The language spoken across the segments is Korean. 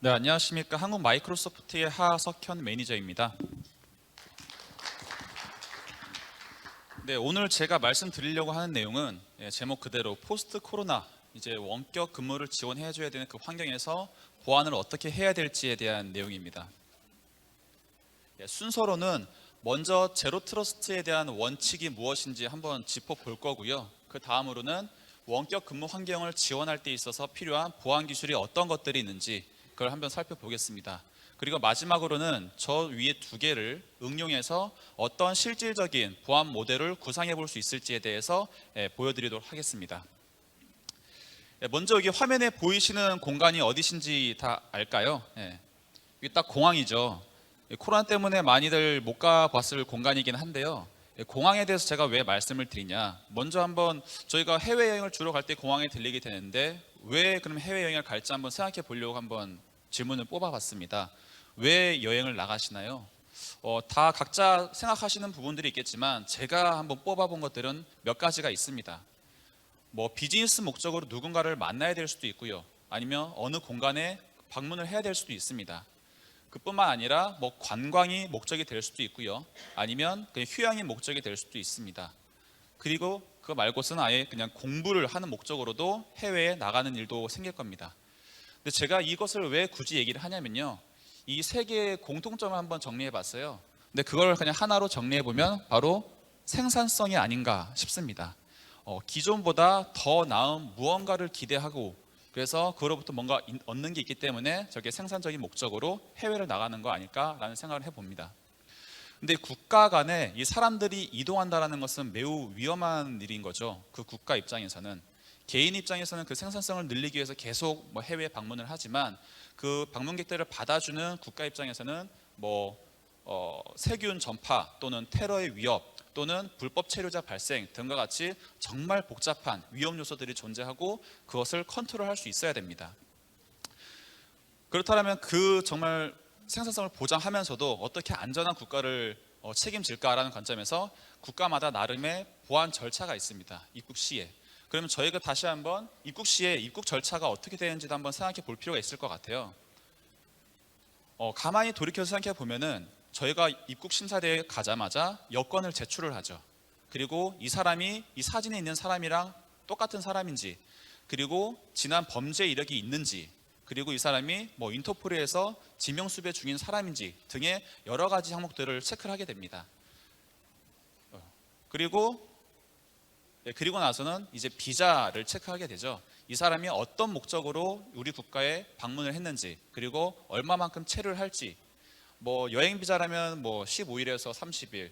네, 안녕하십니까. 한국 마이크로소프트의 하석현 매니저입니다. 네, 오늘 제가 말씀드리려고 하는 내용은 제목 그대로 포스트 코로나, 이제 원격 근무를 지원해 줘야 되는 그 환경에서 보안을 어떻게 해야 될지에 대한 내용입니다. 순서로는 먼저 제로 트러스트에 대한 원칙이 무엇인지 한번 짚어볼 거고요. 그 다음으로는 원격 근무 환경을 지원할 때 있어서 필요한 보안 기술이 어떤 것들이 있는지 그걸 한번 살펴보겠습니다. 그리고 마지막으로는 저 위에 두 개를 응용해서 어떤 실질적인 보안 모델을 구상해 볼 수 있을지에 대해서 보여드리도록 하겠습니다. 먼저 여기 화면에 보이시는 공간이 어디신지 다 알까요? 이게 딱 공항이죠. 코로나 때문에 많이들 못 가봤을 공간이긴 한데요. 공항에 대해서 제가 왜 말씀을 드리냐, 먼저 한번 저희가 해외여행을 주로 갈 때 공항에 들리게 되는데 왜 그럼 해외여행을 갈지 한번 생각해 보려고 한번 질문을 뽑아봤습니다. 왜 여행을 나가시나요? 다 각자 생각하시는 부분들이 있겠지만 제가 한번 뽑아본 것들은 몇 가지가 있습니다. 비즈니스 목적으로 누군가를 만나야 될 수도 있고요, 아니면 어느 공간에 방문을 해야 될 수도 있습니다. 그뿐만 아니라 관광이 목적이 될 수도 있고요, 아니면 그냥 휴양이 목적이 될 수도 있습니다. 그리고 그거 말고서는 아예 그냥 공부를 하는 목적으로도 해외에 나가는 일도 생길 겁니다. 근데 제가 이것을 왜 굳이 얘기를 하냐면요, 이 세 개의 공통점을 한번 정리해 봤어요. 근데 그걸 그냥 하나로 정리해 보면 바로 생산성이 아닌가 싶습니다. 기존보다 더 나은 무언가를 기대하고, 그래서 그로부터 뭔가 얻는 게 있기 때문에 저게 생산적인 목적으로 해외를 나가는 거 아닐까라는 생각을 해봅니다. 근데 국가 간에 이 사람들이 이동한다는 것은 매우 위험한 일인 거죠. 그 국가 입장에서는. 개인 입장에서는 그 생산성을 늘리기 위해서 계속 해외 방문을 하지만, 그 방문객들을 받아주는 국가 입장에서는 세균 전파 또는 테러의 위협 또는 불법 체류자 발생 등과 같이 정말 복잡한 위험 요소들이 존재하고 그것을 컨트롤할 수 있어야 됩니다. 그렇다면 그 정말 생산성을 보장하면서도 어떻게 안전한 국가를 책임질까라는 관점에서 국가마다 나름의 보안 절차가 있습니다. 입국 시에. 그러면 저희가 다시 한번 입국 시에 입국 절차가 어떻게 되는지도 한번 생각해 볼 필요가 있을 것 같아요. 가만히 돌이켜서 생각해 보면은 저희가 입국 심사대에 가자마자 여권을 제출을 하죠. 그리고 이 사람이 이 사진에 있는 사람이랑 똑같은 사람인지, 그리고 지난 범죄 이력이 있는지, 그리고 이 사람이 인터폴에서 지명수배 중인 사람인지 등의 여러 가지 항목들을 체크를 하게 됩니다. 그리고 나서는 이제 비자를 체크하게 되죠. 이 사람이 어떤 목적으로 우리 국가에 방문을 했는지, 그리고 얼마만큼 체류를 할지, 여행 비자라면 15일에서 30일,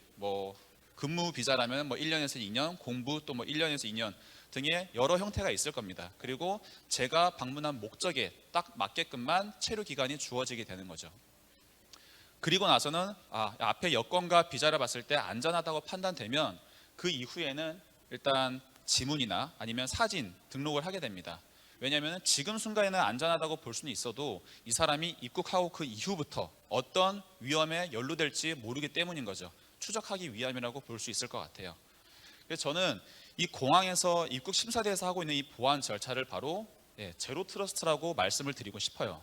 근무 비자라면 1년에서 2년, 공부 또 1년에서 2년 등의 여러 형태가 있을 겁니다. 그리고 제가 방문한 목적에 딱 맞게끔만 체류 기간이 주어지게 되는 거죠. 그리고 나서는 앞에 여권과 비자를 봤을 때 안전하다고 판단되면 그 이후에는 일단 지문이나 아니면 사진 등록을 하게 됩니다. 왜냐하면 지금 순간에는 안전하다고 볼 수는 있어도 이 사람이 입국하고 그 이후부터 어떤 위험에 연루될지 모르기 때문인 거죠. 추적하기 위함이라고 볼 수 있을 것 같아요. 그래서 저는 이 공항에서 입국 심사대에서 하고 있는 이 보안 절차를 바로 제로 트러스트라고 말씀을 드리고 싶어요.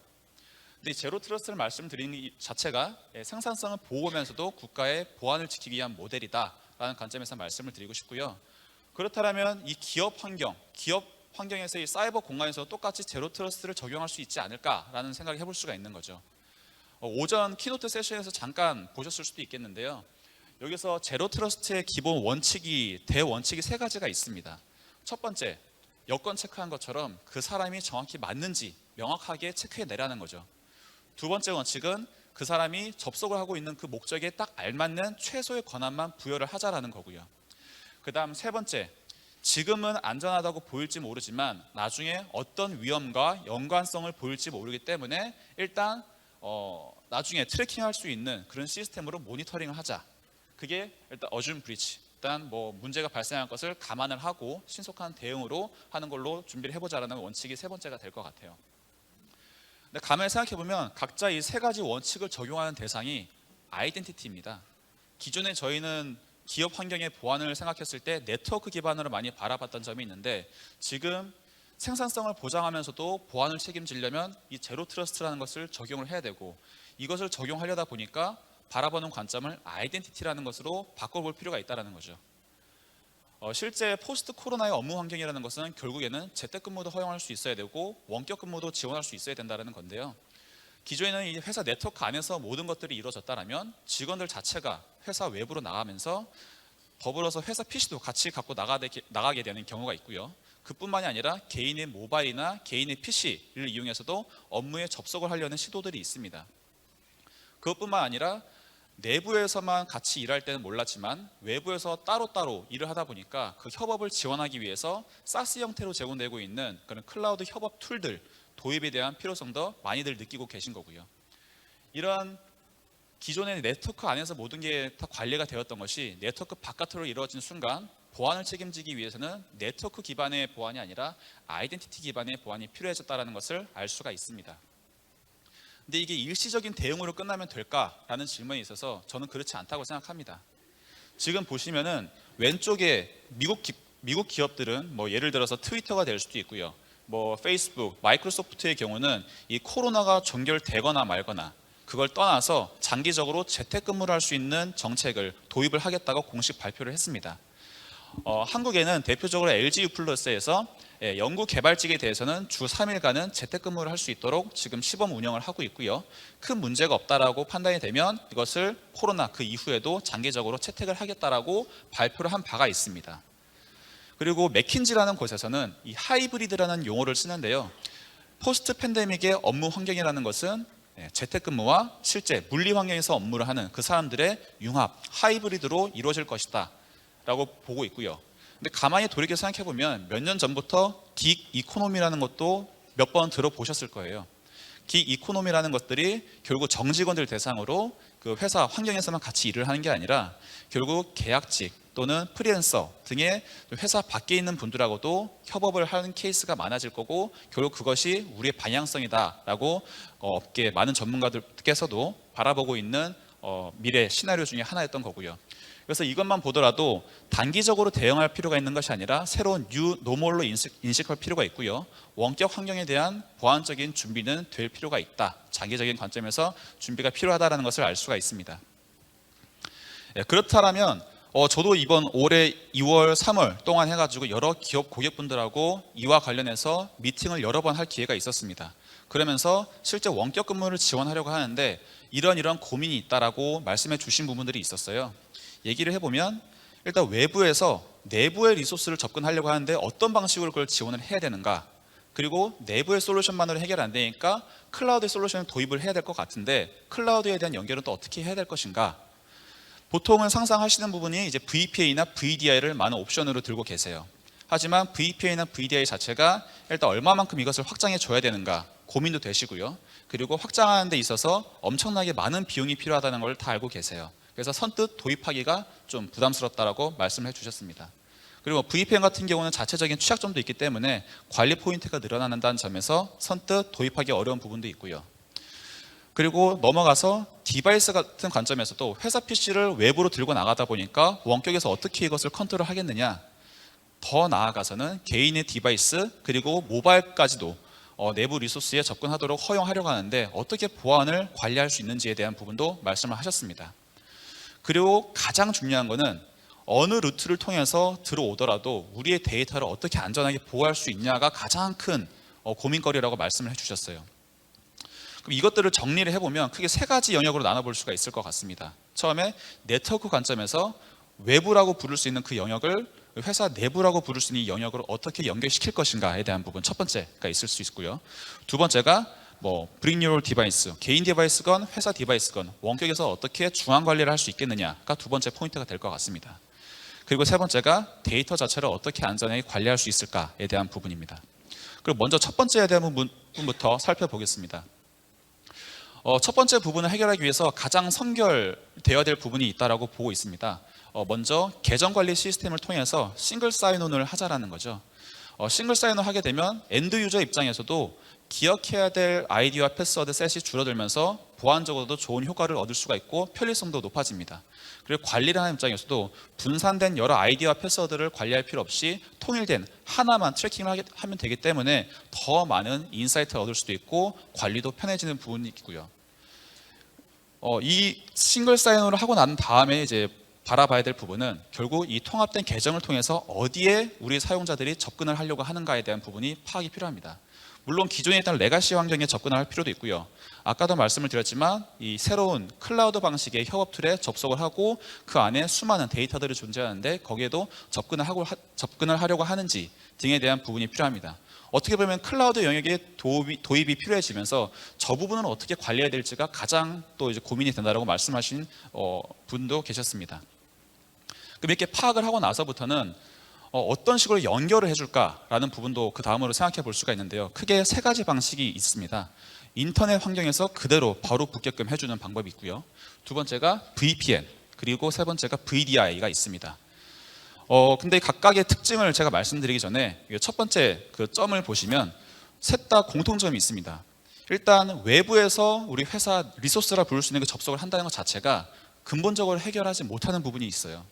근데 이 제로 트러스트를 말씀드리는 이 자체가 생산성을 보호하면서도 국가의 보안을 지키기 위한 모델이다라는 관점에서 말씀을 드리고 싶고요. 그렇다면 이 기업 환경에서 이 사이버 공간에서 똑같이 제로 트러스트를 적용할 수 있지 않을까라는 생각을 해볼 수가 있는 거죠. 오전 키노트 세션에서 잠깐 보셨을 수도 있겠는데요. 여기서 제로 트러스트의 기본 대원칙이 세 가지가 있습니다. 첫 번째, 여권 체크한 것처럼 그 사람이 정확히 맞는지 명확하게 체크해 내라는 거죠. 두 번째 원칙은 그 사람이 접속을 하고 있는 그 목적에 딱 알맞는 최소의 권한만 부여를 하자라는 거고요. 그 다음 세 번째, 지금은 안전하다고 보일지 모르지만 나중에 어떤 위험과 연관성을 보일지 모르기 때문에 일단 나중에 트래킹할 수 있는 그런 시스템으로 모니터링을 하자. 그게 일단 어준 브리치, 일단 문제가 발생할 것을 감안을 하고 신속한 대응으로 하는 걸로 준비를 해보자라는 원칙이 세 번째가 될 것 같아요. 근데 가만히 생각해보면 각자 이 세 가지 원칙을 적용하는 대상이 아이덴티티입니다. 기존에 저희는 기업 환경의 보안을 생각했을 때 네트워크 기반으로 많이 바라봤던 점이 있는데, 지금 생산성을 보장하면서도 보안을 책임지려면 이 제로 트러스트라는 것을 적용을 해야 되고, 이것을 적용하려다 보니까 바라보는 관점을 아이덴티티라는 것으로 바꿔볼 필요가 있다는 거죠. 실제 포스트 코로나의 업무 환경이라는 것은 결국에는 재택근무도 허용할 수 있어야 되고 원격 근무도 지원할 수 있어야 된다는 건데요. 기존에는 이 회사 네트워크 안에서 모든 것들이 이루어졌다면 직원들 자체가 회사 외부로 나가면서 더불어서 회사 PC도 같이 갖고 나가게 되는 경우가 있고요. 그뿐만이 아니라 개인의 모바일이나 개인의 PC를 이용해서도 업무에 접속을 하려는 시도들이 있습니다. 그것뿐만 아니라 내부에서만 같이 일할 때는 몰랐지만 외부에서 따로따로 일을 하다 보니까 그 협업을 지원하기 위해서 사스 형태로 제공되고 있는 그런 클라우드 협업 툴들 도입에 대한 필요성도 많이들 느끼고 계신 거고요. 이러한 기존의 네트워크 안에서 모든 게 다 관리가 되었던 것이 네트워크 바깥으로 이루어진 순간 보안을 책임지기 위해서는 네트워크 기반의 보안이 아니라 아이덴티티 기반의 보안이 필요해졌다는 것을 알 수가 있습니다. 근데 이게 일시적인 대응으로 끝나면 될까라는 질문이 있어서 저는 그렇지 않다고 생각합니다. 지금 보시면은 왼쪽에 미국 기업들은 뭐 예를 들어서 트위터가 될 수도 있고요. 뭐 페이스북, 마이크로소프트의 경우는 이 코로나가 종결되거나 말거나 그걸 떠나서 장기적으로 재택근무를 할 수 있는 정책을 도입을 하겠다고 공식 발표를 했습니다. 한국에는 대표적으로 LG U+에서 연구 개발직에 대해서는 주 3일간은 재택근무를 할 수 있도록 지금 시범 운영을 하고 있고요. 큰 문제가 없다라고 판단이 되면 이것을 코로나 그 이후에도 장기적으로 채택을 하겠다라고 발표를 한 바가 있습니다. 그리고 맥킨지라는 곳에서는 이 하이브리드라는 용어를 쓰는데요. 포스트 팬데믹의 업무 환경이라는 것은 재택근무와 실제 물리 환경에서 업무를 하는 그 사람들의 융합, 하이브리드로 이루어질 것이다 라고 보고 있고요. 근데 가만히 돌이켜 생각해 보면 몇 년 전부터 긱 이코노미라는 것도 몇 번 들어보셨을 거예요. 긱 이코노미라는 것들이 결국 정직원들 대상으로 그 회사 환경에서만 같이 일을 하는 게 아니라 결국 계약직 또는 프리랜서 등의 회사 밖에 있는 분들하고도 협업을 하는 케이스가 많아질 거고 결국 그것이 우리의 방향성이다라고 업계 많은 전문가들께서도 바라보고 있는 미래 시나리오 중에 하나였던 거고요. 그래서 이것만 보더라도 단기적으로 대응할 필요가 있는 것이 아니라 새로운 뉴 노멀로 인식할 필요가 있고요. 원격 환경에 대한 보완적인 준비는 될 필요가 있다. 장기적인 관점에서 준비가 필요하다는 것을 알 수가 있습니다. 그렇다면 저도 이번 올해 2월, 3월 동안 해가지고 여러 기업 고객분들하고 이와 관련해서 미팅을 여러 번 할 기회가 있었습니다. 그러면서 실제 원격 근무를 지원하려고 하는데 이런 고민이 있다라고 말씀해 주신 부분들이 있었어요. 얘기를 해보면 일단 외부에서 내부의 리소스를 접근하려고 하는데 어떤 방식으로 그걸 지원을 해야 되는가, 그리고 내부의 솔루션만으로 해결 안 되니까 클라우드 솔루션을 도입을 해야 될 것 같은데 클라우드에 대한 연결은 또 어떻게 해야 될 것인가. 보통은 상상하시는 부분이 이제 VPA나 VDI를 많은 옵션으로 들고 계세요. 하지만 VPA나 VDI 자체가 일단 얼마만큼 이것을 확장해 줘야 되는가 고민도 되시고요. 그리고 확장하는 데 있어서 엄청나게 많은 비용이 필요하다는 걸 다 알고 계세요. 그래서 선뜻 도입하기가 좀 부담스럽다라고 말씀을 해주셨습니다. 그리고 VPN 같은 경우는 자체적인 취약점도 있기 때문에 관리 포인트가 늘어난다는 점에서 선뜻 도입하기 어려운 부분도 있고요. 그리고 넘어가서 디바이스 같은 관점에서도 회사 PC를 외부로 들고 나가다 보니까 원격에서 어떻게 이것을 컨트롤 하겠느냐, 더 나아가서는 개인의 디바이스 그리고 모바일까지도 내부 리소스에 접근하도록 허용하려고 하는데 어떻게 보안을 관리할 수 있는지에 대한 부분도 말씀을 하셨습니다. 그리고 가장 중요한 거는 어느 루트를 통해서 들어오더라도 우리의 데이터를 어떻게 안전하게 보호할 수 있냐가 가장 큰 고민거리라고 말씀을 해주셨어요. 그럼 이것들을 정리를 해보면 크게 세 가지 영역으로 나눠볼 수가 있을 것 같습니다. 처음에 네트워크 관점에서 외부라고 부를 수 있는 그 영역을 회사 내부라고 부를 수 있는 이 영역으로 어떻게 연결시킬 것인가에 대한 부분 첫 번째가 있을 수 있고요. 두 번째가 Bring Your Device, 개인 디바이스건 회사 디바이스건 원격에서 어떻게 중앙 관리를 할 수 있겠느냐가 두 번째 포인트가 될 것 같습니다. 그리고 세 번째가 데이터 자체를 어떻게 안전하게 관리할 수 있을까에 대한 부분입니다. 그리고 먼저 첫 번째에 대한 부분부터 살펴보겠습니다. 첫 번째 부분을 해결하기 위해서 가장 선결되어야 될 부분이 있다고 보고 있습니다. 먼저 계정 관리 시스템을 통해서 싱글 사인온을 하자라는 거죠. 싱글 사인온 하게 되면 엔드 유저 입장에서도 기억해야 될 아이디와 패스워드 셋이 줄어들면서 보안적으로도 좋은 효과를 얻을 수가 있고 편리성도 높아집니다. 그리고 관리를 하는 입장에서도 분산된 여러 아이디와 패스워드를 관리할 필요 없이 통일된 하나만 트래킹을 하면 되기 때문에 더 많은 인사이트를 얻을 수도 있고 관리도 편해지는 부분이 있고요. 이 싱글 사인온을 하고 난 다음에 이제 바라봐야 될 부분은 결국 이 통합된 계정을 통해서 어디에 우리 사용자들이 접근을 하려고 하는가에 대한 부분이 파악이 필요합니다. 물론 기존에 있던 레가시 환경에 접근을 할 필요도 있고요. 아까도 말씀을 드렸지만 이 새로운 클라우드 방식의 협업 툴에 접속을 하고 그 안에 수많은 데이터들이 존재하는데 거기에도 접근을 하려고 하는지 등에 대한 부분이 필요합니다. 어떻게 보면 클라우드 영역의 도입이 필요해지면서 저 부분은 어떻게 관리해야 될지가 가장 또 이제 고민이 된다라고 말씀하신 분도 계셨습니다. 그럼 이렇게 파악을 하고 나서부터는 어떤 식으로 연결을 해줄까라는 부분도 그 다음으로 생각해 볼 수가 있는데요. 크게 세 가지 방식이 있습니다. 인터넷 환경에서 그대로 바로 붙게끔 해주는 방법이 있고요. 두 번째가 VPN, 그리고 세 번째가 VDI가 있습니다. 근데 각각의 특징을 제가 말씀드리기 전에 첫 번째 그 점을 보시면 셋 다 공통점이 있습니다. 일단 외부에서 우리 회사 리소스라 부를 수 있는 그 접속을 한다는 것 자체가 근본적으로 해결하지 못하는 부분이 있어요.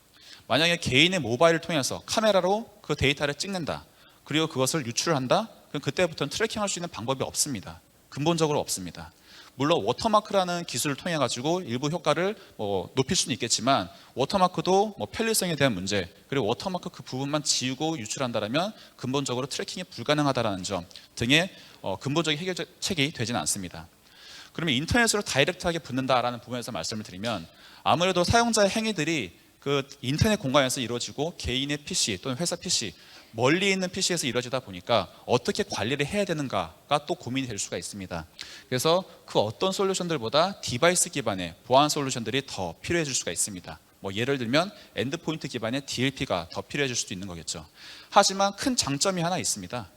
만약에 개인의 모바일을 통해서 카메라로 그 데이터를 찍는다, 그리고 그것을 유출한다, 그럼 그때부터는 트래킹할 수 있는 방법이 없습니다. 근본적으로 없습니다. 물론 워터마크라는 기술을 통해 가지고 일부 효과를 높일 수는 있겠지만 워터마크도 편리성에 대한 문제, 그리고 워터마크 그 부분만 지우고 유출한다면 근본적으로 트래킹이 불가능하다는 점 등의 근본적인 해결책이 되지는 않습니다. 그러면 인터넷으로 다이렉트하게 붙는다라는 부분에서 말씀을 드리면 아무래도 사용자의 행위들이 그 인터넷 공간에서 이루어지고 개인의 PC 또는 회사 PC, 멀리 있는 PC에서 이루어지다 보니까 어떻게 관리를 해야 되는가가 또 고민이 될 수가 있습니다. 그래서 그 어떤 솔루션들보다 디바이스 기반의 보안 솔루션들이 더 필요해질 수가 있습니다. 예를 들면 엔드포인트 기반의 DLP가 더 필요해질 수도 있는 거겠죠. 하지만 큰 장점이 하나 있습니다.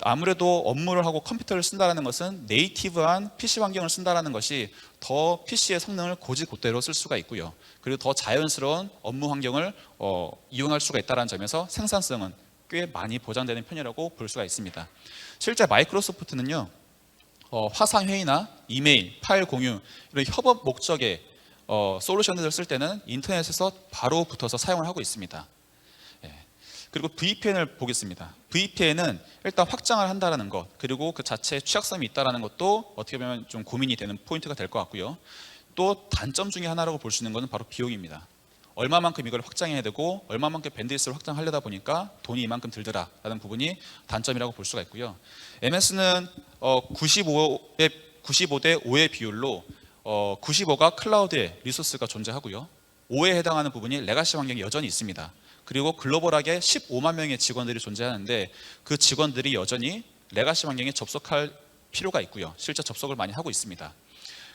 아무래도 업무를 하고 컴퓨터를 쓴다는 것은 네이티브한 PC 환경을 쓴다는 것이 더 PC의 성능을 곧이곧대로 쓸 수가 있고요. 그리고 더 자연스러운 업무 환경을 이용할 수가 있다는 점에서 생산성은 꽤 많이 보장되는 편이라고 볼 수가 있습니다. 실제 마이크로소프트는요, 화상회의나 이메일, 파일 공유 이런 협업 목적의 솔루션들을 쓸 때는 인터넷에서 바로 붙어서 사용을 하고 있습니다. 그리고 VPN을 보겠습니다. VPN은 일단 확장을 한다는 것, 그리고 그 자체에 취약성이 있다는 것도 어떻게 보면 좀 고민이 되는 포인트가 될 것 같고요. 또 단점 중에 하나라고 볼 수 있는 것은 바로 비용입니다. 얼마만큼 이걸 확장해야 되고 얼마만큼 밴드위스를 확장하려다 보니까 돈이 이만큼 들더라라는 부분이 단점이라고 볼 수가 있고요. MS는 95대 5의 비율로 95가 클라우드에 리소스가 존재하고요. 5에 해당하는 부분이 레가시 환경이 여전히 있습니다. 그리고 글로벌하게 15만 명의 직원들이 존재하는데 그 직원들이 여전히 레가시 환경에 접속할 필요가 있고요. 실제 접속을 많이 하고 있습니다.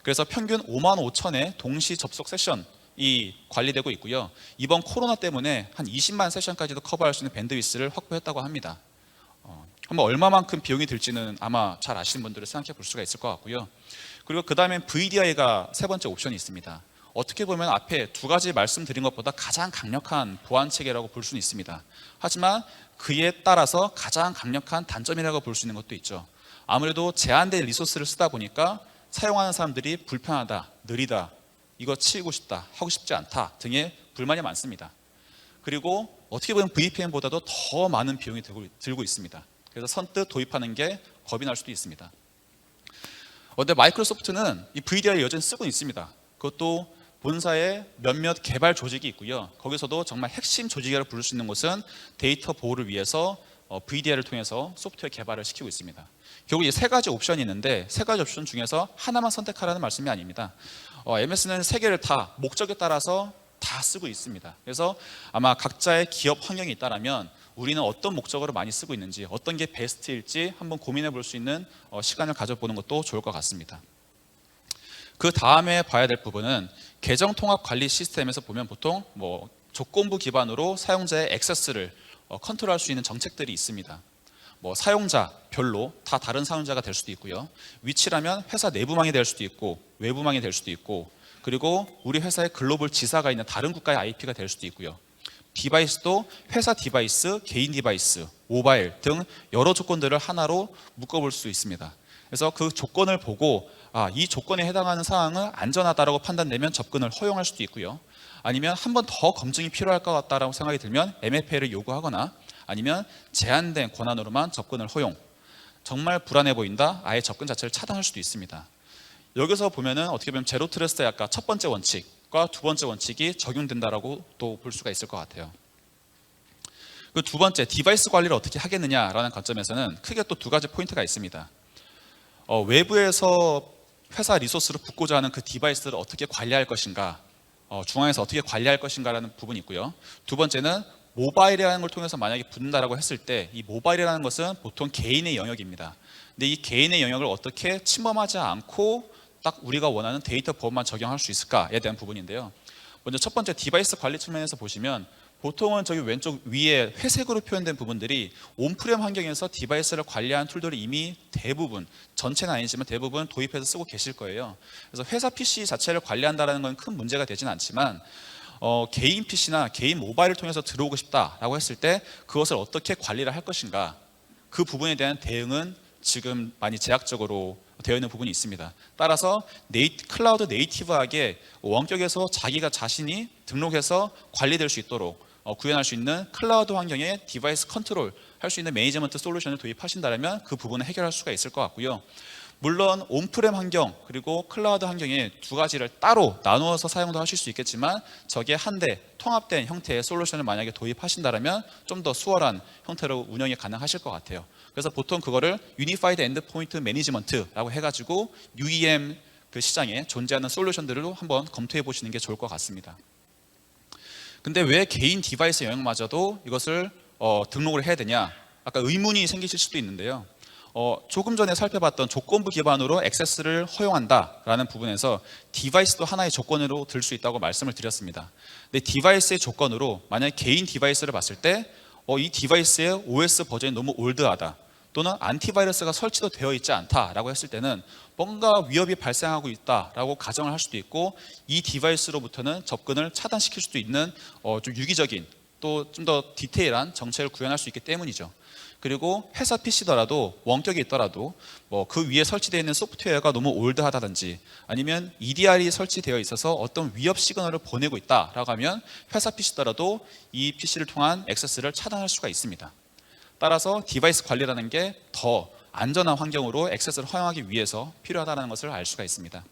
그래서 평균 5만 5천의 동시 접속 세션이 관리되고 있고요. 이번 코로나 때문에 한 20만 세션까지도 커버할 수 있는 밴드위스를 확보했다고 합니다. 한번 얼마만큼 비용이 들지는 아마 잘 아시는 분들은 생각해 볼 수가 있을 것 같고요. 그리고 그 다음엔 VDI가 세 번째 옵션이 있습니다. 어떻게 보면 앞에 두 가지 말씀드린 것보다 가장 강력한 보안 체계라고 볼 수는 있습니다. 하지만 그에 따라서 가장 강력한 단점이라고 볼 수 있는 것도 있죠. 아무래도 제한된 리소스를 쓰다 보니까 사용하는 사람들이 불편하다, 느리다, 이거 치우고 싶다, 하고 싶지 않다 등의 불만이 많습니다. 그리고 어떻게 보면 VPN보다도 더 많은 비용이 들고 있습니다. 그래서 선뜻 도입하는 게 겁이 날 수도 있습니다. 그런데 마이크로소프트는 이 VDI 여전히 쓰고 있습니다. 그것도 본사에 몇몇 개발 조직이 있고요. 거기서도 정말 핵심 조직이라고 부를 수 있는 곳은 데이터 보호를 위해서 VDI를 통해서 소프트웨어 개발을 시키고 있습니다. 결국 이 세 가지 옵션이 있는데 세 가지 옵션 중에서 하나만 선택하라는 말씀이 아닙니다. MS는 세 개를 다 목적에 따라서 다 쓰고 있습니다. 그래서 아마 각자의 기업 환경이 있다면 우리는 어떤 목적으로 많이 쓰고 있는지, 어떤 게 베스트일지 한번 고민해 볼 수 있는 시간을 가져보는 것도 좋을 것 같습니다. 그 다음에 봐야 될 부분은 계정 통합 관리 시스템에서 보면 보통 조건부 기반으로 사용자의 액세스를 컨트롤할 수 있는 정책들이 있습니다. 사용자별로 다 다른 사용자가 될 수도 있고요. 위치라면 회사 내부망이 될 수도 있고 외부망이 될 수도 있고, 그리고 우리 회사의 글로벌 지사가 있는 다른 국가의 IP가 될 수도 있고요. 디바이스도 회사 디바이스, 개인 디바이스, 모바일 등 여러 조건들을 하나로 묶어볼 수 있습니다. 그래서 그 조건을 보고 이 조건에 해당하는 사항은 안전하다라고 판단되면 접근을 허용할 수도 있고요. 아니면 한 번 더 검증이 필요할 것 같다라고 생각이 들면 MFA를 요구하거나 아니면 제한된 권한으로만 접근을 허용. 정말 불안해 보인다, 아예 접근 자체를 차단할 수도 있습니다. 여기서 보면은 어떻게 보면 제로 트러스트의 아까 첫 번째 원칙과 두 번째 원칙이 적용된다라고 또 볼 수가 있을 것 같아요. 그 두 번째, 디바이스 관리를 어떻게 하겠느냐라는 관점에서는 크게 또 두 가지 포인트가 있습니다. 외부에서 회사 리소스를 붓고자 하는 그 디바이스를 어떻게 관리할 것인가, 중앙에서 어떻게 관리할 것인가라는 부분이 있고요. 두 번째는 모바일이라는 걸 통해서 만약에 붙는다라고 했을 때 이 모바일이라는 것은 보통 개인의 영역입니다. 근데 이 개인의 영역을 어떻게 침범하지 않고 딱 우리가 원하는 데이터 보호만 적용할 수 있을까에 대한 부분인데요. 먼저 첫 번째 디바이스 관리 측면에서 보시면 보통은 저기 왼쪽 위에 회색으로 표현된 부분들이 온프렘 환경에서 디바이스를 관리하는 툴들이 이미 대부분, 전체는 아니지만 대부분 도입해서 쓰고 계실 거예요. 그래서 회사 PC 자체를 관리한다는 건 큰 문제가 되진 않지만 개인 PC나 개인 모바일을 통해서 들어오고 싶다라고 했을 때 그것을 어떻게 관리를 할 것인가, 그 부분에 대한 대응은 지금 많이 제약적으로 되어 있는 부분이 있습니다. 따라서 클라우드 네이티브하게 원격에서 자기가 자신이 등록해서 관리될 수 있도록 구현할 수 있는 클라우드 환경에 디바이스 컨트롤 할 수 있는 매니지먼트 솔루션을 도입하신다면 그 부분을 해결할 수가 있을 것 같고요. 물론 온프렘 환경 그리고 클라우드 환경에 두 가지를 따로 나누어서 사용도 하실 수 있겠지만 저게 한데 통합된 형태의 솔루션을 만약에 도입하신다면 좀 더 수월한 형태로 운영이 가능하실 것 같아요. 그래서 보통 그거를 유니파이드 엔드포인트 매니지먼트라고 해가지고 UEM 그 시장에 존재하는 솔루션들로 한번 검토해 보시는 게 좋을 것 같습니다. 근데 왜 개인 디바이스 영역마저도 이것을 등록을 해야 되냐? 아까 의문이 생기실 수도 있는데요. 조금 전에 살펴봤던 조건부 기반으로 액세스를 허용한다라는 부분에서 디바이스도 하나의 조건으로 들 수 있다고 말씀을 드렸습니다. 근데 디바이스의 조건으로 만약 개인 디바이스를 봤을 때 이 디바이스의 OS 버전이 너무 올드하다, 또는 안티바이러스가 설치도 되어 있지 않다라고 했을 때는 뭔가 위협이 발생하고 있다라고 가정을 할 수도 있고 이 디바이스로부터는 접근을 차단시킬 수도 있는 좀 유기적인 또 좀 더 디테일한 정책을 구현할 수 있기 때문이죠. 그리고 회사 PC더라도 원격이 있더라도 그 위에 설치되어 있는 소프트웨어가 너무 올드하다든지 아니면 EDR이 설치되어 있어서 어떤 위협 시그널을 보내고 있다라고 하면 회사 PC더라도 이 PC를 통한 액세스를 차단할 수가 있습니다. 따라서 디바이스 관리라는 게 더 안전한 환경으로 액세스를 허용하기 위해서 필요하다는 것을 알 수가 있습니다.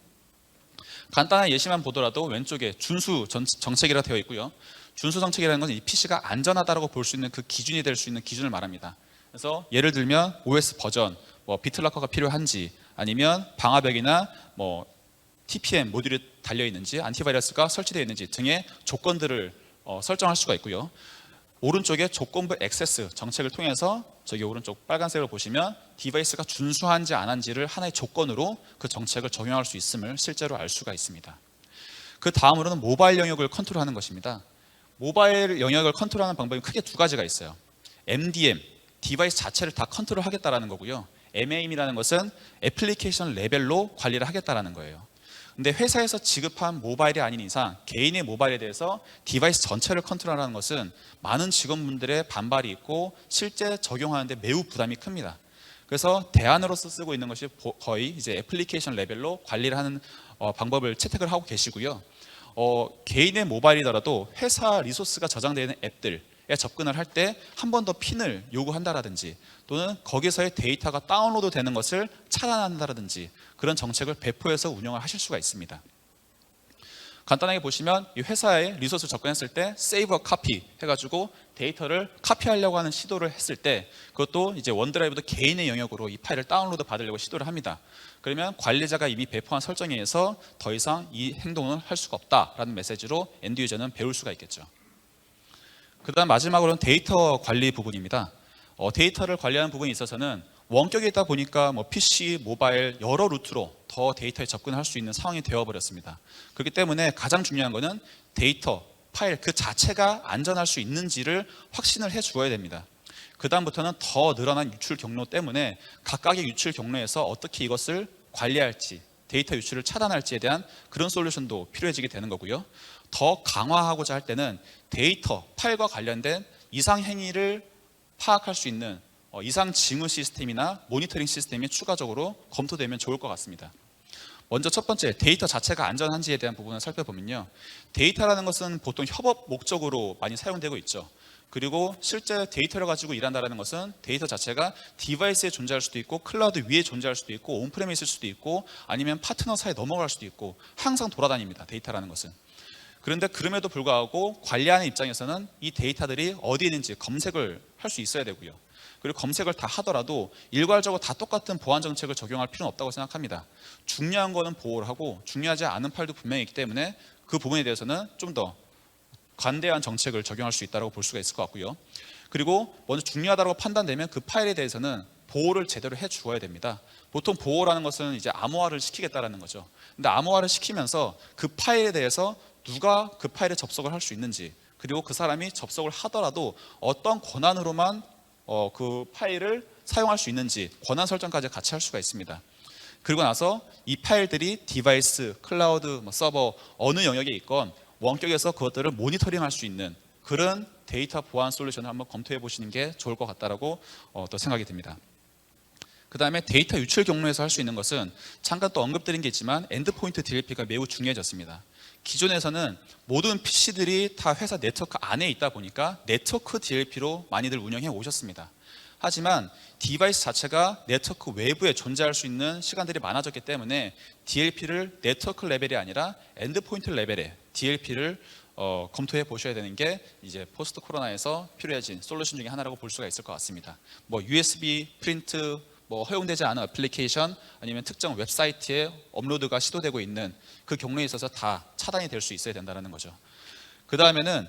간단한 예시만 보더라도 왼쪽에 준수 정책이라 되어 있고요. 준수 정책이라는 것은 이 PC가 안전하다고 볼 수 있는 그 기준이 될 수 있는 기준을 말합니다. 그래서 예를 들면 OS 버전, 비트락커가 필요한지, 아니면 방화벽이나 TPM 모듈이 달려 있는지, 안티바이러스가 설치되어 있는지 등의 조건들을 설정할 수가 있고요. 오른쪽에 조건부 액세스 정책을 통해서 저기 오른쪽 빨간색을 보시면 디바이스가 준수한지 안 한지를 하나의 조건으로 그 정책을 적용할 수 있음을 실제로 알 수가 있습니다. 그 다음으로는 모바일 영역을 컨트롤하는 것입니다. 모바일 영역을 컨트롤하는 방법이 크게 두 가지가 있어요. MDM, 디바이스 자체를 다 컨트롤하겠다라는 거고요. MAM이라는 것은 애플리케이션 레벨로 관리를 하겠다라는 거예요. 근데 회사에서 지급한 모바일이 아닌 이상 개인의 모바일에 대해서 디바이스 전체를 컨트롤하는 것은 많은 직원분들의 반발이 있고 실제 적용하는데 매우 부담이 큽니다. 그래서 대안으로서 쓰고 있는 것이 거의 이제 애플리케이션 레벨로 관리를 하는 방법을 채택을 하고 계시고요. 개인의 모바일이더라도 회사 리소스가 저장되어 있는 앱들에 접근을 할 때 한 번 더 핀을 요구한다라든지 또는 거기서의 데이터가 다운로드 되는 것을 차단한다라든지 그런 정책을 배포해서 운영을 하실 수가 있습니다. 간단하게 보시면 이 회사에 리소스 접근했을 때 세이브 어 카피 해가지고 데이터를 카피하려고 하는 시도를 했을 때 그것도 이제 원드라이브도 개인의 영역으로 이 파일을 다운로드 받으려고 시도를 합니다. 그러면 관리자가 이미 배포한 설정에 의해서 더 이상 이 행동을 할 수가 없다라는 메시지로 엔드 유저는 배울 수가 있겠죠. 그 다음 마지막으로는 데이터 관리 부분입니다. 데이터를 관리하는 부분에 있어서는 원격에 있다 보니까 PC, 모바일 여러 루트로 더 데이터에 접근할 수 있는 상황이 되어버렸습니다. 그렇기 때문에 가장 중요한 것은 데이터, 파일 그 자체가 안전할 수 있는지를 확신을 해 주어야 됩니다. 그 다음부터는 더 늘어난 유출 경로 때문에 각각의 유출 경로에서 어떻게 이것을 관리할지, 데이터 유출을 차단할지에 대한 그런 솔루션도 필요해지게 되는 거고요. 더 강화하고자 할 때는 데이터, 파일과 관련된 이상 행위를 파악할 수 있는 이상 징후 시스템이나 모니터링 시스템이 추가적으로 검토되면 좋을 것 같습니다. 먼저 첫 번째, 데이터 자체가 안전한지에 대한 부분을 살펴보면요. 데이터라는 것은 보통 협업 목적으로 많이 사용되고 있죠. 그리고 실제 데이터를 가지고 일한다는 것은 데이터 자체가 디바이스에 존재할 수도 있고 클라우드 위에 존재할 수도 있고 온프레미스에 있을 수도 있고 아니면 파트너 사이에 넘어갈 수도 있고 항상 돌아다닙니다. 데이터라는 것은. 그런데 그럼에도 불구하고 관리하는 입장에서는 이 데이터들이 어디에 있는지 검색을 할 수 있어야 되고요. 그리고 검색을 다 하더라도 일괄적으로 다 똑같은 보안 정책을 적용할 필요는 없다고 생각합니다. 중요한 거는 보호를 하고 중요하지 않은 파일도 분명히 있기 때문에 그 부분에 대해서는 좀 더 관대한 정책을 적용할 수 있다고 볼 수가 있을 것 같고요. 그리고 먼저 중요하다고 판단되면 그 파일에 대해서는 보호를 제대로 해 주어야 됩니다. 보통 보호라는 것은 이제 암호화를 시키겠다라는 거죠. 근데 암호화를 시키면서 그 파일에 대해서 누가 그 파일에 접속을 할 수 있는지, 그리고 그 사람이 접속을 하더라도 어떤 권한으로만 그 파일을 사용할 수 있는지 권한 설정까지 같이 할 수가 있습니다. 그리고 나서 이 파일들이 디바이스, 클라우드, 서버 어느 영역에 있건 원격에서 그것들을 모니터링할 수 있는 그런 데이터 보안 솔루션을 한번 검토해 보시는 게 좋을 것 같다라고 또 생각이 듭니다. 그 다음에 데이터 유출 경로에서 할 수 있는 것은 잠깐 또 언급드린 게 있지만 엔드포인트 DLP가 매우 중요해졌습니다. 기존에서는 모든 PC들이 다 회사 네트워크 안에 있다 보니까 네트워크 DLP로 많이들 운영해 오셨습니다. 하지만 디바이스 자체가 네트워크 외부에 존재할 수 있는 시간들이 많아졌기 때문에 DLP를 네트워크 레벨이 아니라 엔드포인트 레벨의 DLP를 검토해 보셔야 되는 게 이제 포스트 코로나에서 필요해진 솔루션 중에 하나라고 볼 수가 있을 것 같습니다. 뭐 USB 프린트, 허용되지 않은 애플리케이션 아니면 특정 웹사이트에 업로드가 시도되고 있는 그 경로에 있어서 다 차단이 될 수 있어야 된다는 거죠. 그 다음에는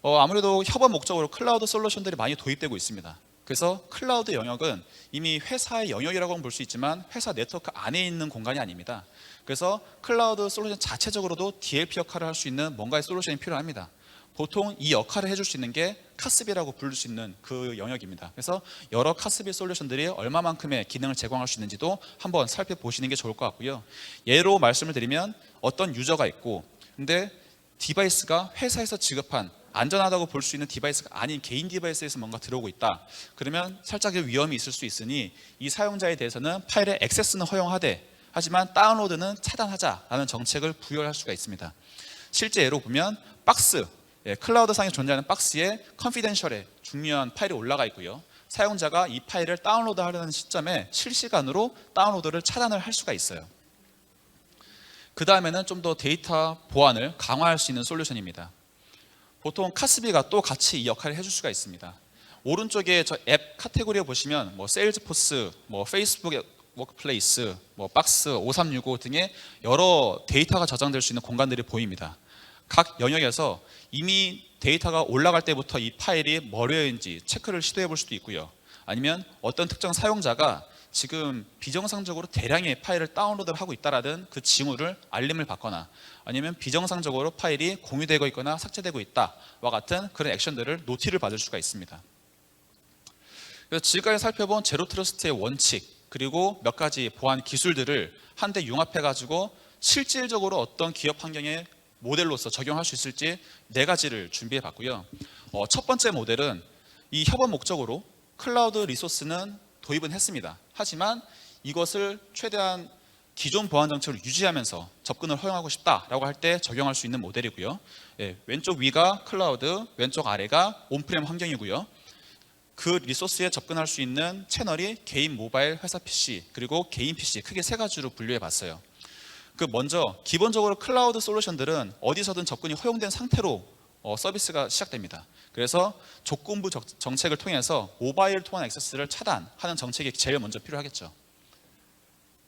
아무래도 협업 목적으로 클라우드 솔루션들이 많이 도입되고 있습니다. 그래서 클라우드 영역은 이미 회사의 영역이라고는 볼 수 있지만 회사 네트워크 안에 있는 공간이 아닙니다. 그래서 클라우드 솔루션 자체적으로도 DLP 역할을 할 수 있는 뭔가의 솔루션이 필요합니다. 보통 이 역할을 해줄 수 있는 게 카스비라고 부를 수 있는 그 영역입니다. 그래서 여러 카스비 솔루션들이 얼마만큼의 기능을 제공할 수 있는지도 한번 살펴보시는 게 좋을 것 같고요. 예로 말씀을 드리면 어떤 유저가 있고 근데 디바이스가 회사에서 지급한 안전하다고 볼 수 있는 디바이스가 아닌 개인 디바이스에서 뭔가 들어오고 있다. 그러면 살짝의 위험이 있을 수 있으니 이 사용자에 대해서는 파일의 액세스는 허용하되 하지만 다운로드는 차단하자라는 정책을 부여할 수가 있습니다. 실제 예로 보면 박스, 클라우드상에 존재하는 박스에 컨피덴셜에 중요한 파일이 올라가 있고요. 사용자가 이 파일을 다운로드하려는 시점에 실시간으로 다운로드를 차단을 할 수가 있어요. 그 다음에는 좀 더 데이터 보안을 강화할 수 있는 솔루션입니다. 보통 카스비가 또 같이 이 역할을 해줄 수가 있습니다. 오른쪽에 저 앱 카테고리에 보시면 세일즈포스, 페이스북 워크플레이스, 박스 5365 등의 여러 데이터가 저장될 수 있는 공간들이 보입니다. 각 영역에서 이미 데이터가 올라갈 때부터 이 파일이 뭐려인지 체크를 시도해 볼 수도 있고요. 아니면 어떤 특정 사용자가 지금 비정상적으로 대량의 파일을 다운로드를 하고 있다라는 그 징후를 알림을 받거나 아니면 비정상적으로 파일이 공유되고 있거나 삭제되고 있다와 같은 그런 액션들을 노티를 받을 수가 있습니다. 그래서 지금까지 살펴본 제로 트러스트의 원칙 그리고 몇 가지 보안 기술들을 한데 융합해 가지고 실질적으로 어떤 기업 환경에 모델로서 적용할 수 있을지 4가지를 준비해 봤고요. 첫 번째 모델은 이 협업 목적으로 클라우드 리소스는 도입은 했습니다. 하지만 이것을 최대한 기존 보안 정책을 유지하면서 접근을 허용하고 싶다라고 할 때 적용할 수 있는 모델이고요. 왼쪽 위가 클라우드, 왼쪽 아래가 온프렘 환경이고요. 그 리소스에 접근할 수 있는 채널이 개인 모바일 회사 PC 그리고 개인 PC 크게 3가지로 분류해 봤어요. 먼저 기본적으로 클라우드 솔루션들은 어디서든 접근이 허용된 상태로 서비스가 시작됩니다. 그래서 조건부 정책을 통해서 모바일 통한 액세스를 차단하는 정책이 제일 먼저 필요하겠죠.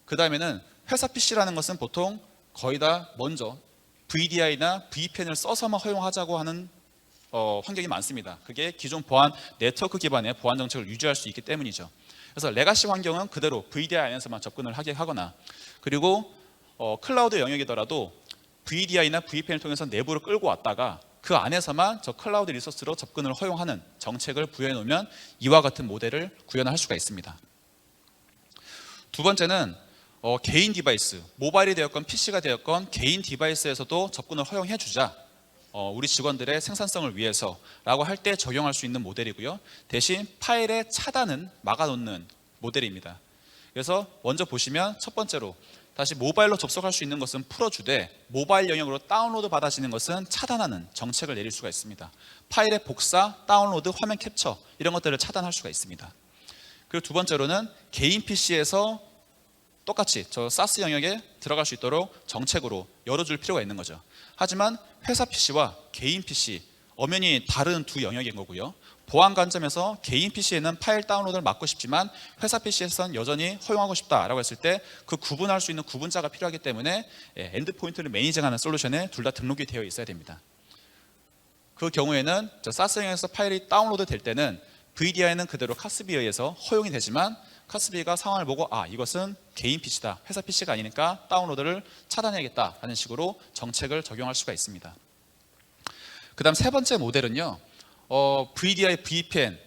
그 다음에는 회사 PC라는 것은 보통 거의 다 먼저 VDI나 VPN을 써서만 허용하자고 하는 환경이 많습니다. 그게 기존 보안 네트워크 기반의 보안 정책을 유지할 수 있기 때문이죠. 그래서 레가시 환경은 그대로 VDI 안에서만 접근을 하게 하거나 그리고 클라우드 영역이더라도 VDI나 VPN을 통해서 내부로 끌고 왔다가 그 안에서만 저 클라우드 리소스로 접근을 허용하는 정책을 부여해 놓으면 이와 같은 모델을 구현할 수가 있습니다. 두 번째는 개인 디바이스, 모바일이 되었건 PC가 되었건 개인 디바이스에서도 접근을 허용해 주자. 우리 직원들의 생산성을 위해서라고 할 때 적용할 수 있는 모델이고요. 대신 파일의 차단은 막아놓는 모델입니다. 그래서 먼저 보시면 첫 번째로 다시 모바일로 접속할 수 있는 것은 풀어주되 모바일 영역으로 다운로드 받아지는 것은 차단하는 정책을 내릴 수가 있습니다. 파일의 복사, 다운로드, 화면 캡처 이런 것들을 차단할 수가 있습니다. 그리고 두 번째로는 개인 PC에서 똑같이 저 SaaS 영역에 들어갈 수 있도록 정책으로 열어줄 필요가 있는 거죠. 하지만 회사 PC와 개인 PC 엄연히 다른 두 영역인 거고요. 보안 관점에서 개인 PC에는 파일 다운로드를 막고 싶지만 회사 PC에서는 여전히 허용하고 싶다라고 했을 때 그 구분할 수 있는 구분자가 필요하기 때문에 엔드포인트를 매니징하는 솔루션에 둘 다 등록이 되어 있어야 됩니다. 그 경우에는 저 SaaS 영역에서 파일이 다운로드 될 때는 VDI는 그대로 카스비에 의해서 허용이 되지만 카스비가 상황을 보고 이것은 개인 PC다, 회사 PC가 아니니까 다운로드를 차단해야겠다라는 식으로 정책을 적용할 수가 있습니다. 그 다음 세 번째 모델은요, VDI, VPN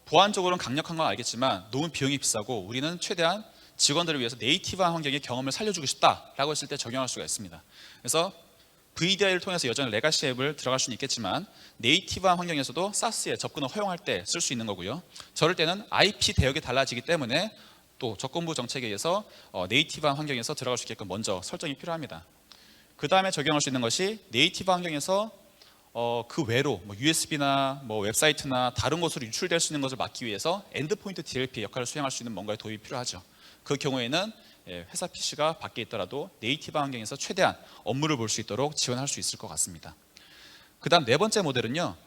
보안적으로는 강력한 건 알겠지만 너무 비용이 비싸고 우리는 최대한 직원들을 위해서 네이티브한 환경의 경험을 살려주고 싶다라고 했을 때 적용할 수가 있습니다. 그래서 VDI를 통해서 여전히 레가시 앱을 들어갈 수는 있겠지만 네이티브한 환경에서도 SaaS에 접근을 허용할 때 쓸 수 있는 거고요. 저럴 때는 IP 대역이 달라지기 때문에 또 조건부 정책에 의해서 네이티브한 환경에서 들어갈 수 있게끔 먼저 설정이 필요합니다. 그 다음에 적용할 수 있는 것이 네이티브 환경에서 그 외로 USB나 웹사이트나 다른 곳으로 유출될 수 있는 것을 막기 위해서 엔드포인트 DLP 역할을 수행할 수 있는 뭔가의 도입이 필요하죠. 그 경우에는 회사 PC가 밖에 있더라도 네이티브 환경에서 최대한 업무를 볼 수 있도록 지원할 수 있을 것 같습니다. 그 다음 네 번째 모델은요,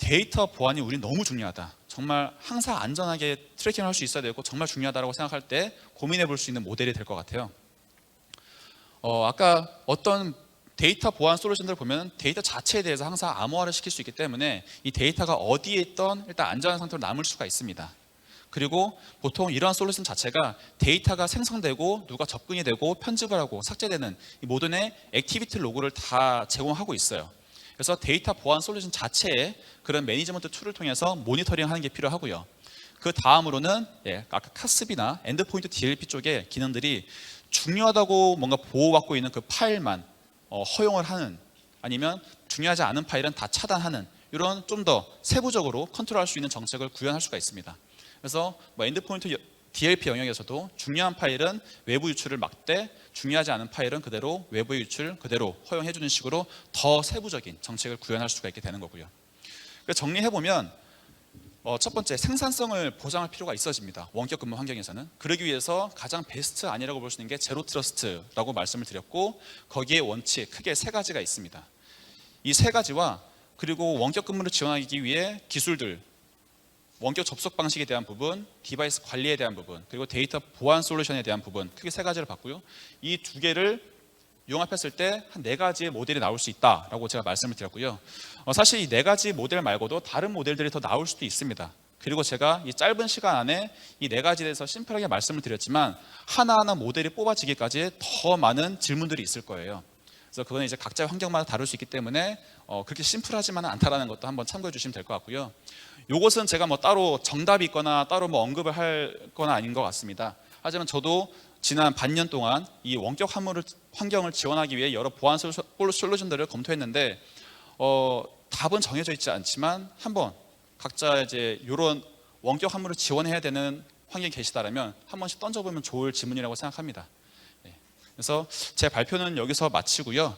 데이터 보안이 우리 너무 중요하다, 정말 항상 안전하게 트래킹을 할 수 있어야 되고 정말 중요하다고 생각할 때 고민해 볼 수 있는 모델이 될 것 같아요. 아까 어떤 데이터 보안 솔루션들을 보면 데이터 자체에 대해서 항상 암호화를 시킬 수 있기 때문에 이 데이터가 어디에 있던 일단 안전한 상태로 남을 수가 있습니다. 그리고 보통 이러한 솔루션 자체가 데이터가 생성되고 누가 접근이 되고 편집을 하고 삭제되는 이 모든의 액티비티 로그를 다 제공하고 있어요. 그래서 데이터 보안 솔루션 자체에 그런 매니지먼트 툴을 통해서 모니터링 하는 게 필요하고요. 그 다음으로는 아까 카스비나 엔드포인트 DLP 쪽의 기능들이 중요하다고 뭔가 보호받고 있는 그 파일만 허용을 하는, 아니면 중요하지 않은 파일은 다 차단하는, 이런 좀 더 세부적으로 컨트롤할 수 있는 정책을 구현할 수가 있습니다. 그래서 엔드포인트 DLP 영역에서도 중요한 파일은 외부 유출을 막되 중요하지 않은 파일은 그대로 외부의 유출 그대로 허용해 주는 식으로 더 세부적인 정책을 구현할 수가 있게 되는 거고요. 정리해보면 첫 번째, 생산성을 보장할 필요가 있어집니다. 원격 근무 환경에서는. 그러기 위해서 가장 베스트 아니라고 볼 수 있는 게 제로 트러스트라고 말씀을 드렸고, 거기에 원칙 크게 세 가지가 있습니다. 이 세 가지와 그리고 원격 근무를 지원하기 위해 기술들, 원격 접속 방식에 대한 부분, 디바이스 관리에 대한 부분, 그리고 데이터 보안 솔루션에 대한 부분, 크게 세 가지를 봤고요. 이 두 개를 융합했을 때 한 네 가지의 모델이 나올 수 있다라고 제가 말씀을 드렸고요. 사실 이 네 가지 모델 말고도 다른 모델들이 더 나올 수도 있습니다. 그리고 제가 이 짧은 시간 안에 이 네 가지에 대해서 심플하게 말씀을 드렸지만 하나하나 모델이 뽑아지기까지 더 많은 질문들이 있을 거예요. 그래서 그거는 이제 각자의 환경마다 다를 수 있기 때문에 그렇게 심플하지만은 않다라는 것도 한번 참고해 주시면 될 것 같고요. 요것은 제가 따로 정답이 있거나 따로 언급을 할 거나 아닌 것 같습니다. 하지만 저도 지난 반년 동안 이 원격 환경을 지원하기 위해 여러 보안 솔루션들을 검토했는데 답은 정해져 있지 않지만 한번 각자 이제 이런 원격 환물을 지원해야 되는 환경이 계시다라면 한 번씩 던져보면 좋을 질문이라고 생각합니다. 그래서 제 발표는 여기서 마치고요.